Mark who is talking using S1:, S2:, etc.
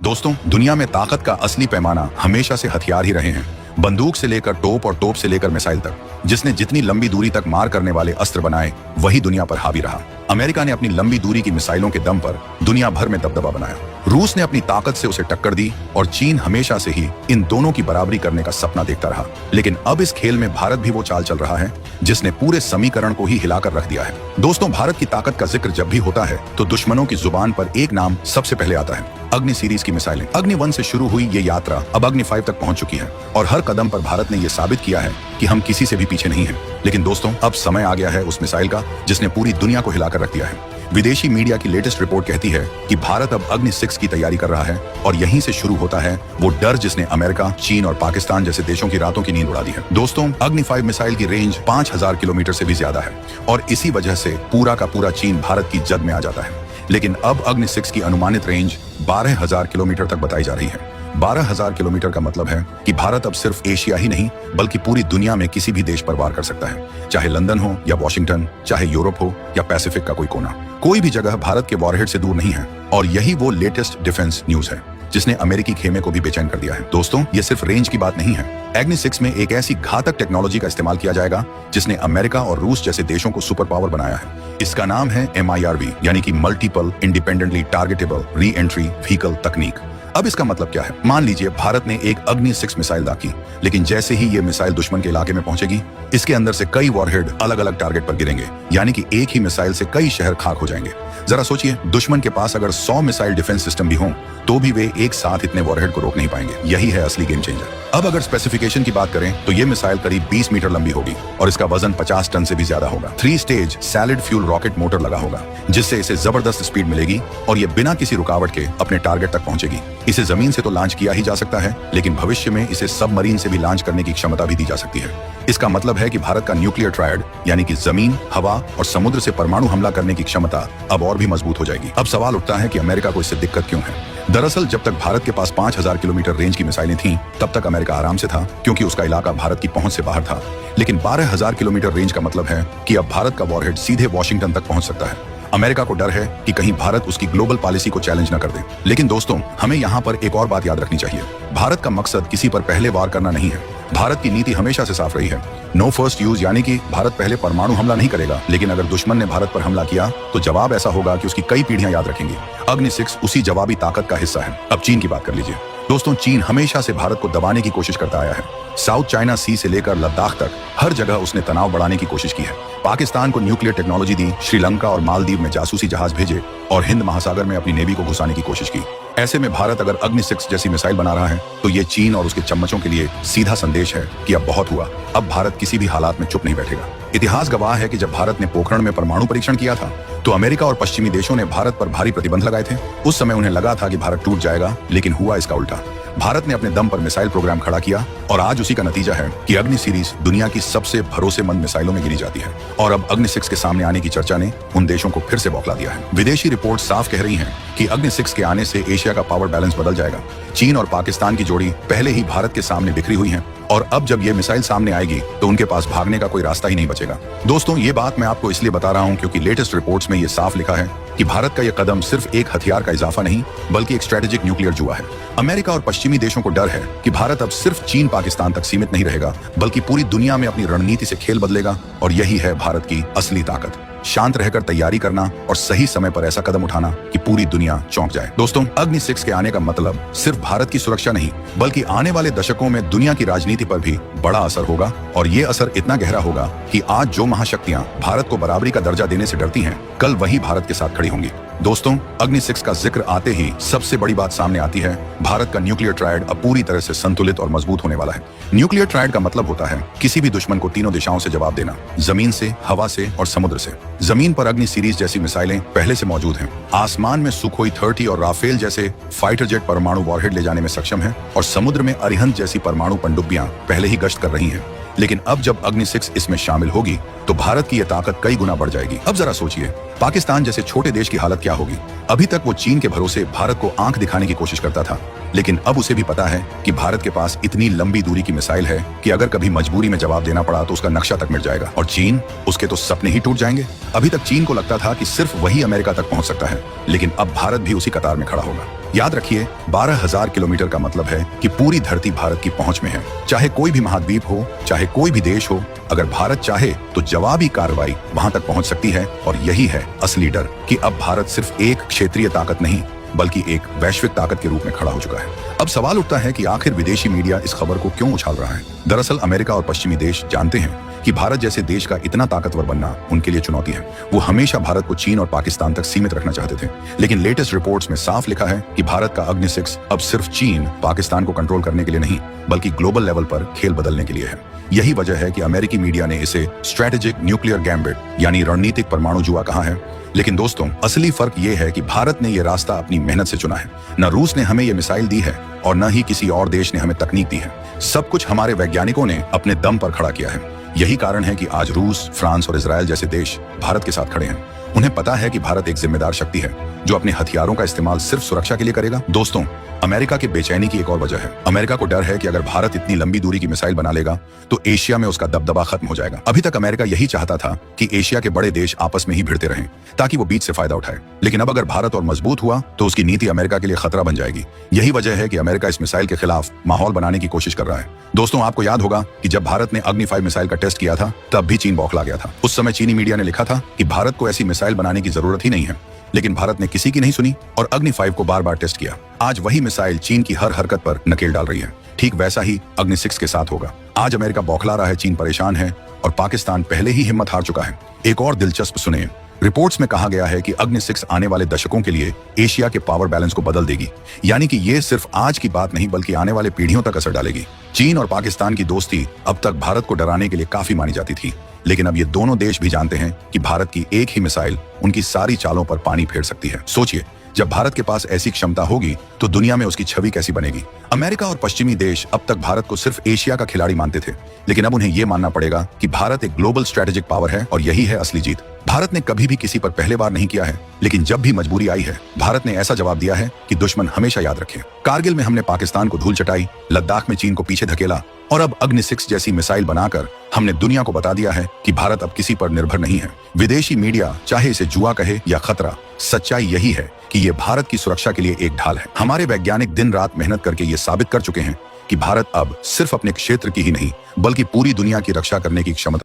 S1: दोस्तों, दुनिया में ताकत का असली पैमाना हमेशा से हथियार ही रहे हैं। बंदूक से लेकर तोप और तोप से लेकर मिसाइल तक, जिसने जितनी लंबी दूरी तक मार करने वाले अस्त्र बनाए वही दुनिया पर हावी रहा। अमेरिका ने अपनी लंबी दूरी की मिसाइलों के दम पर दुनिया भर में दबदबा बनाया। रूस ने अपनी ताकत से उसे टक्कर दी और चीन हमेशा से ही इन दोनों की बराबरी करने का सपना देखता रहा। लेकिन अब इस खेल में भारत भी वो चाल चल रहा है जिसने पूरे समीकरण को ही हिलाकर रख दिया है। दोस्तों, भारत की ताकत का जिक्र जब भी होता है तो दुश्मनों की जुबान पर एक नाम सबसे पहले आता है, अग्नि सीरीज की मिसाइलें। अग्नि 1 से शुरू हुई ये यात्रा अब अग्नि 5 तक पहुंच चुकी है और हर कदम पर भारत ने ये साबित किया है कि हम किसी से भी पीछे नहीं हैं। लेकिन दोस्तों, अब समय आ गया है उस मिसाइल का जिसने पूरी दुनिया को हिलाकर रख दिया है। विदेशी मीडिया की लेटेस्ट रिपोर्ट कहती है कि भारत अब अग्नि 6 की तैयारी कर रहा है और यहीं से शुरू होता है वो डर जिसने अमेरिका, चीन और पाकिस्तान जैसे देशों की रातों की नींद उड़ा दी है। दोस्तों, अग्नि 5 मिसाइल की रेंज 5000 किलोमीटर से भी ज्यादा है और इसी वजह से पूरा का पूरा चीन भारत की जद में आ जाता है। लेकिन अब अग्नि 6 की अनुमानित रेंज 12000 किलोमीटर तक बताई जा रही है। 12000 किलोमीटर का मतलब है कि भारत अब सिर्फ एशिया ही नहीं बल्कि पूरी दुनिया में किसी भी देश पर वार कर सकता है, चाहे लंदन हो या वॉशिंगटन, चाहे यूरोप हो या पैसिफिक का कोई कोना। कोई भी जगह भारत के वॉरहेड से दूर नहीं है और यही वो लेटेस्ट डिफेंस न्यूज है जिसने अमेरिकी खेमे को भी बेचैन कर दिया है। दोस्तों, ये सिर्फ रेंज की बात नहीं है। अग्नि 6 में एक ऐसी घातक टेक्नोलॉजी का इस्तेमाल किया जाएगा जिसने अमेरिका और रूस जैसे देशों को सुपर पावर बनाया है। इसका नाम है MIRV, यानी कि multiple independently targetable re entry vehicle तकनीक। अब इसका मतलब क्या है? मान लीजिए भारत ने एक अग्नि 6 मिसाइल दागी, लेकिन जैसे ही ये मिसाइल दुश्मन के इलाके में पहुंचेगी, इसके अंदर से कई वॉरहेड अलग अलग टारगेट पर गिरेंगे, यानी कि एक ही मिसाइल से कई शहर खाक हो जाएंगे। जरा सोचिए, दुश्मन के पास अगर 100 मिसाइल डिफेंस सिस्टम भी हों तो भी वे एक साथ इतने वॉरहेड को रोक नहीं पाएंगे। यही है असली गेम चेंजर। अब अगर स्पेसिफिकेशन की बात करें तो ये मिसाइल करीब 20 मीटर लंबी होगी और इसका वजन 50 टन से भी ज्यादा होगा। 3 stage salaried fuel rocket motor लगा होगा जिससे इसे जबरदस्त स्पीड मिलेगी और ये बिना किसी रुकावट के अपने टारगेट तक पहुंचेगी। इसे जमीन से तो लॉन्च किया ही जा सकता है, लेकिन भविष्य में इसे सबमरीन से भी लॉन्च करने की क्षमता भी दी जा सकती है। इसका मतलब है कि भारत का न्यूक्लियर ट्रायड, यानी कि जमीन, हवा और समुद्र से परमाणु हमला करने की क्षमता अब और भी मजबूत हो जाएगी। अब सवाल उठता है कि अमेरिका को इससे दिक्कत क्यों है? दरअसल जब तक भारत के पास 5000 किलोमीटर रेंज की मिसाइलें थीं, तब तक अमेरिका आराम से था क्योंकि उसका इलाका भारत की पहुंच से बाहर था। लेकिन 12000 किलोमीटर रेंज का मतलब है कि अब भारत का वॉरहेड सीधे वॉशिंगटन तक पहुंच सकता है। अमेरिका को डर है कि कहीं भारत उसकी ग्लोबल पॉलिसी को चैलेंज न कर दे। लेकिन दोस्तों, हमें यहाँ पर एक और बात याद रखनी चाहिए। भारत का मकसद किसी पर पहले वार करना नहीं है। भारत की नीति हमेशा से साफ रही है, नो फर्स्ट यूज, यानी कि भारत पहले परमाणु हमला नहीं करेगा, लेकिन अगर दुश्मन ने भारत पर हमला किया तो जवाब ऐसा होगा कि उसकी कई पीढ़ियां याद रखेंगी। अग्नि 6 उसी जवाबी ताकत का हिस्सा है। अब चीन की बात कर लीजिए। दोस्तों, चीन हमेशा से भारत को दबाने की कोशिश करता आया है। साउथ चाइना सी से लेकर लद्दाख तक हर जगह उसने तनाव बढ़ाने की कोशिश की है। पाकिस्तान को न्यूक्लियर टेक्नोलॉजी दी, श्रीलंका और मालदीव में जासूसी जहाज भेजे और हिंद महासागर में अपनी नेवी को घुसाने की कोशिश की। ऐसे में भारत अगर अग्नि 6 जैसी मिसाइल बना रहा है तो ये चीन और उसके चम्मचों के लिए सीधा संदेश है कि अब बहुत हुआ, अब भारत किसी भी हालात में चुप नहीं बैठेगा। इतिहास गवाह है कि जब भारत ने पोखरण में परमाणु परीक्षण किया था तो अमेरिका और पश्चिमी देशों ने भारत पर भारी प्रतिबंध लगाए थे। उस समय उन्हें लगा था कि भारत टूट जाएगा, लेकिन हुआ इसका उल्टा। भारत ने अपने दम पर मिसाइल प्रोग्राम खड़ा किया और आज उसी का नतीजा है कि अग्नि सीरीज दुनिया की सबसे भरोसेमंद मिसाइलों में गिनी जाती है। और अब अग्नि 6 के सामने आने की चर्चा ने उन देशों को फिर से बौखला दिया है। विदेशी रिपोर्ट साफ कह रही हैं कि अग्नि 6 के आने से एशिया का पावर बैलेंस बदल जाएगा। चीन और पाकिस्तान की जोड़ी पहले ही भारत के सामने बिखरी हुई है और अब जब ये मिसाइल सामने आएगी तो उनके पास भागने का कोई रास्ता ही नहीं बचेगा। दोस्तों, ये बात मैं आपको इसलिए बता रहा हूँ क्योंकि लेटेस्ट रिपोर्ट्स में ये साफ लिखा है कि भारत का यह कदम सिर्फ एक हथियार का इजाफा नहीं बल्कि एक स्ट्रेटेजिक न्यूक्लियर जुआ है। अमेरिका और पश्चिमी देशों को डर है कि भारत अब सिर्फ चीन पाकिस्तान तक सीमित नहीं रहेगा बल्कि पूरी दुनिया में अपनी रणनीति से खेल बदलेगा और यही है भारत की असली ताकत। शांत रहकर तैयारी करना और सही समय पर ऐसा कदम उठाना कि पूरी दुनिया चौंक जाए। दोस्तों, अग्नि 6 के आने का मतलब सिर्फ भारत की सुरक्षा नहीं बल्कि आने वाले दशकों में दुनिया की राजनीति पर भी बड़ा असर होगा और ये असर इतना गहरा होगा कि आज जो महाशक्तियां भारत को बराबरी का दर्जा देने से डरती हैं, कल वही भारत के साथ खड़ी होंगी। दोस्तों, अग्नि 6 का जिक्र आते ही सबसे बड़ी बात सामने आती है, भारत का न्यूक्लियर ट्रायड अब पूरी तरह से संतुलित और मजबूत होने वाला है। न्यूक्लियर ट्रायड का मतलब होता है किसी भी दुश्मन को तीनों दिशाओं से जवाब देना, जमीन से, हवा से और समुद्र से। जमीन पर अग्नि सीरीज जैसी मिसाइलें पहले से मौजूद हैं। आसमान में सुखोई 30 और राफेल जैसे फाइटर जेट परमाणु वॉरहेड ले जाने में सक्षम हैं और समुद्र में अरिहंत जैसी परमाणु पनडुब्बियां पहले ही गश्त कर रही हैं। लेकिन अब जब अग्नि 6 इसमें शामिल होगी तो भारत की यह ताकत कई गुना बढ़ जाएगी। अब जरा सोचिए, पाकिस्तान जैसे छोटे देश की हालत क्या होगी। अभी तक वो चीन के भरोसे भारत को आंख दिखाने की कोशिश करता था, लेकिन अब उसे भी पता है कि भारत के पास इतनी लंबी दूरी की मिसाइल है कि अगर कभी मजबूरी में जवाब देना पड़ा तो उसका नक्शा तक मिट जाएगा और चीन, उसके तो सपने ही टूट जाएंगे। अभी तक चीन को लगता था कि सिर्फ वही अमेरिका तक पहुंच सकता है, लेकिन अब भारत भी उसी कतार में खड़ा होगा। याद रखिए, 12,000 किलोमीटर का मतलब है कि पूरी धरती भारत की पहुंच में है। चाहे कोई भी महाद्वीप हो, चाहे कोई भी देश हो, अगर भारत चाहे तो जवाबी कार्रवाई वहां तक पहुंच सकती है। और यही है असली डर कि अब भारत सिर्फ एक क्षेत्रीय ताकत नहीं बल्कि एक वैश्विक ताकत के रूप में खड़ा हो चुका है। अब सवाल उठता है कि आखिर विदेशी मीडिया इस खबर को क्यों उछाल रहा है। दरअसल अमेरिका और पश्चिमी देश जानते हैं कि भारत जैसे देश का इतना ताकतवर बनना उनके लिए चुनौती है। वो हमेशा भारत को चीन और पाकिस्तान तक सीमित रखना चाहते थे, लेकिन लेटेस्ट रिपोर्ट्स में साफ लिखा है कि भारत का अग्नि 6 अब सिर्फ चीन पाकिस्तान को कंट्रोल करने के लिए नहीं बल्कि ग्लोबल लेवल पर खेल बदलने के लिए है। यही वजह है कि अमेरिकी मीडिया ने इसे स्ट्रेटेजिक न्यूक्लियर गैम्बिट यानी रणनीतिक परमाणु जुआ कहा है। लेकिन दोस्तों, असली फर्क ये है कि भारत ने यह रास्ता अपनी मेहनत से चुना है। न रूस ने हमें यह मिसाइल दी है और न ही किसी और देश ने हमें तकनीक दी है। सब कुछ हमारे वैज्ञानिकों ने अपने दम पर खड़ा किया है। यही कारण है कि आज रूस, फ्रांस और इजराइल जैसे देश भारत के साथ खड़े हैं। उन्हें पता है कि भारत एक जिम्मेदार शक्ति है जो अपने हथियारों का इस्तेमाल सिर्फ सुरक्षा के लिए करेगा। दोस्तों, अमेरिका के बेचैनी की एक और वजह है। अमेरिका को डर है कि अगर भारत इतनी लंबी दूरी की मिसाइल बना लेगा तो एशिया में उसका दबदबा खत्म हो जाएगा। अभी तक अमेरिका यही चाहता था कि एशिया के बड़े देश आपस में ही भिड़ते रहें ताकि वो बीच से फायदा उठाए। लेकिन अब अगर भारत और मजबूत हुआ तो उसकी नीति अमेरिका के लिए खतरा बन जाएगी। यही वजह है कि अमेरिका इस मिसाइल के खिलाफ माहौल बनाने की कोशिश कर रहा है। दोस्तों, आपको याद होगा कि जब भारत ने अग्नि 5 मिसाइल का टेस्ट किया था तब भी चीन बौखला गया था। उस समय चीनी मीडिया ने लिखा था कि भारत को ऐसी मिसाइल बनाने की जरूरत ही नहीं है, लेकिन भारत ने किसी की नहीं सुनी और अग्नि 5 को बार बार टेस्ट किया। आज वही मिसाइल चीन की हर हरकत पर नकेल डाल रही है। ठीक वैसा ही अग्नि 6 के साथ होगा। आज अमेरिका बौखला रहा है, चीन परेशान है और पाकिस्तान पहले ही हिम्मत हार चुका है। एक और दिलचस्प सुनिए, रिपोर्ट्स में कहा गया है कि अग्नि 6 आने वाले दशकों के लिए एशिया के पावर बैलेंस को बदल देगी। यानी कि ये सिर्फ आज की बात नहीं बल्कि आने वाले पीढ़ियों तक असर डालेगी। चीन और पाकिस्तान की दोस्ती अब तक भारत को डराने के लिए काफी मानी जाती थी, लेकिन अब ये दोनों देश भी जानते हैं कि भारत की एक ही मिसाइल उनकी सारी चालों पर पानी फेर सकती है। सोचिए, जब भारत के पास ऐसी क्षमता होगी तो दुनिया में उसकी छवि कैसी बनेगी। अमेरिका और पश्चिमी देश अब तक भारत को सिर्फ एशिया का खिलाड़ी मानते थे, लेकिन अब उन्हें यह मानना पड़ेगा कि भारत एक ग्लोबल स्ट्रेटेजिक पावर है और यही है असली जीत। भारत ने कभी भी किसी पर पहले बार नहीं किया है, लेकिन जब भी मजबूरी आई है भारत ने ऐसा जवाब दिया है कि दुश्मन हमेशा याद रखे। कारगिल में हमने पाकिस्तान को धूल चटाई, लद्दाख में चीन को पीछे धकेला और अब अग्नि 6 जैसी मिसाइल बनाकर हमने दुनिया को बता दिया है कि भारत अब किसी पर निर्भर नहीं है। विदेशी मीडिया चाहे इसे जुआ कहे या खतरा, सच्चाई यही है कि ये भारत की सुरक्षा के लिए एक ढाल है। हमारे वैज्ञानिक दिन रात मेहनत करके ये साबित कर चुके हैं कि भारत अब सिर्फ अपने क्षेत्र की ही नहीं बल्कि पूरी दुनिया की रक्षा करने की क्षमता